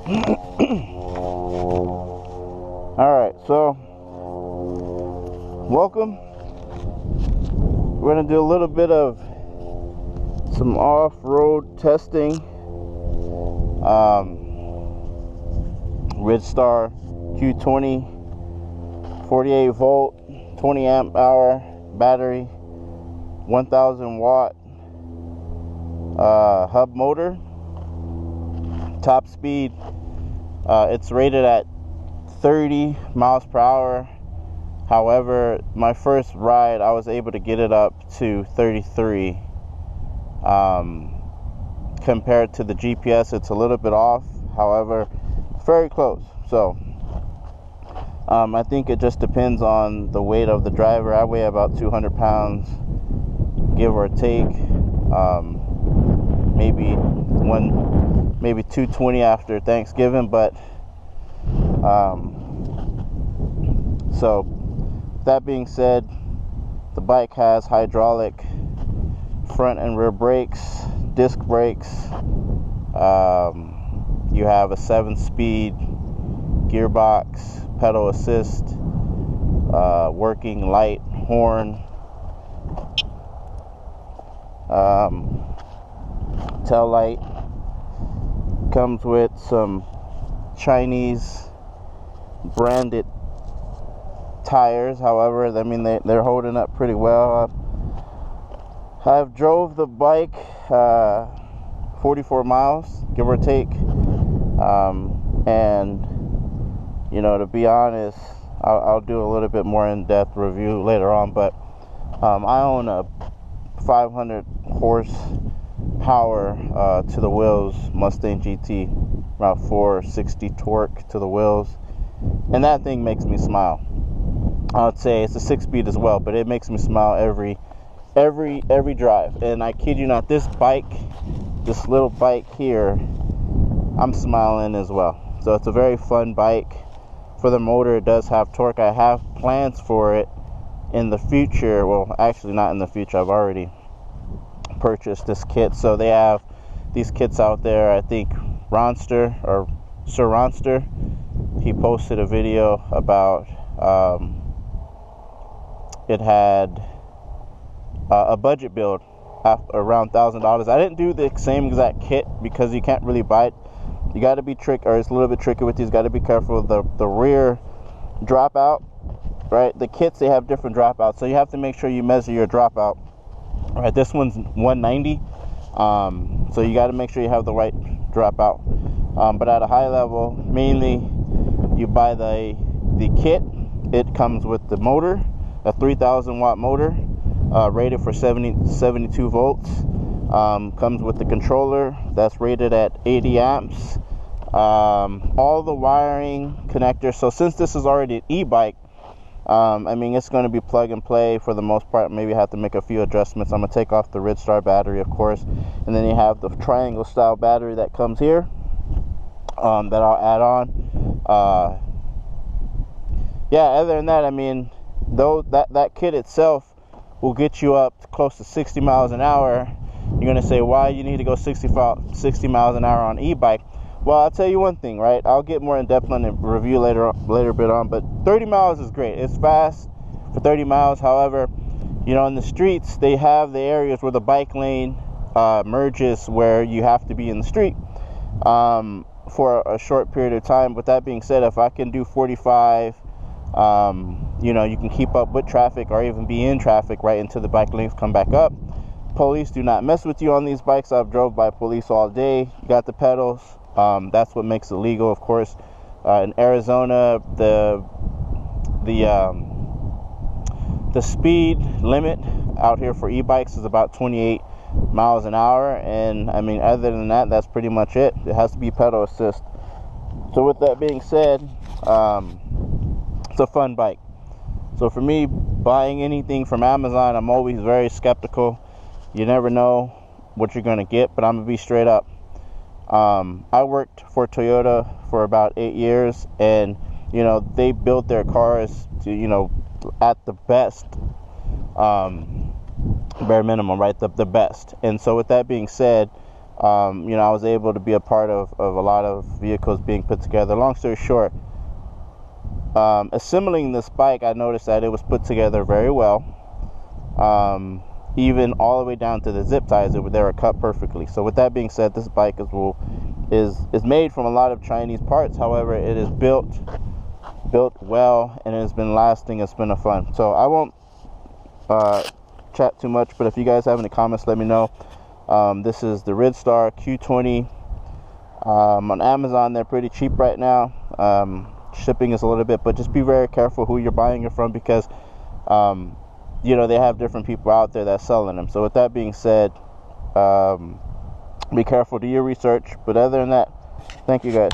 Alright, so welcome. We're going to do a little bit of some off-road testing. Ridstar Q20 48 volt 20 amp hour battery, 1000 watt hub motor, top speed. It's rated at 30 miles per hour. However, my first ride I was able to get it up to 33. Compared to the GPS, it's a little bit off. However, very close. So I think it just depends on the weight of the driver. I weigh about 200 pounds, give or take. Maybe 220 after Thanksgiving. But so that being said, the bike has hydraulic front and rear brakes, disc brakes. You have a 7-speed gearbox, pedal assist, working light, horn, tail light. Comes with some Chinese branded tires. However, I mean they're holding up pretty well. I've drove the bike 44 miles, give or take, and you know, to be honest, I'll do a little bit more in-depth review later on, but I own a 500 horsepower to the wheels Mustang GT, about 460 torque to the wheels, and that thing makes me smile. I would say it's a 6-speed as well, but it makes me smile every drive. And I kid you not, this little bike here, I'm smiling as well. So it's a very fun bike. For the motor, it does have torque. I have plans for it in the future. Well, actually not in the future, I've already purchased this kit. So they have these kits out there. I think Ronster, or Sir Ronster, he posted a video about it had a budget build around $1,000. I didn't do the same exact kit because you can't really buy it. You got to be tricky, or it's a little bit tricky with these. Got to be careful of the rear dropout, right? The kits, they have different dropouts, so you have to make sure you measure your dropout. Right, this one's 190, so you got to make sure you have the right dropout. But at a high level, mainly you buy the kit. It comes with the motor, a 3,000 watt motor, rated for 72 volts. Comes with the controller that's rated at 80 amps. All the wiring connectors. So since this is already an e-bike, I mean, it's going to be plug and play for the most part. Maybe I have to make a few adjustments. I'm going to take off the Ridstar battery, of course, and then you have the triangle style battery that comes here, that I'll add on. Yeah, other than that, I mean, though that kit itself will get you up to close to 60 miles an hour. You're going to say, why you need to go 60 miles an hour on e-bike? Well, I'll tell you one thing, right? I'll get more in depth on the review later bit on, but 30 miles is great. It's fast for 30 miles. However, you know, in the streets, they have the areas where the bike lane merges, where you have to be in the street for a short period of time. With that being said, if I can do 45, you know, you can keep up with traffic or even be in traffic right until the bike lanes come back up. Police do not mess with you on these bikes. I've drove by police all day. You got the pedals. That's what makes it legal, of course. In Arizona, the speed limit out here for e-bikes is about 28 miles an hour, and I mean, other than that, that's pretty much it. It has to be pedal assist. So with that being said, it's a fun bike. So for me, buying anything from Amazon, I'm always very skeptical. You never know what you're going to get, but I'm going to be straight up. I worked for Toyota for about 8 years, and, you know, they build their cars to, you know, at the best, bare minimum, right? The best. And so with that being said, You know, I was able to be a part of a lot of vehicles being put together. Long story short, assembling this bike, I noticed that it was put together very well. Even all the way down to the zip ties, they were cut perfectly. So with that being said, this bike is made from a lot of Chinese parts. However, it is built well, and it has been lasting. It's been a fun. So I won't chat too much, but if you guys have any comments, let me know. This is the Ridstar Q20. On Amazon, they're pretty cheap right now. Shipping is a little bit, but just be very careful who you're buying it from, because you know, they have different people out there that's selling them. So with that being said, be careful, do your research. But other than that, thank you guys.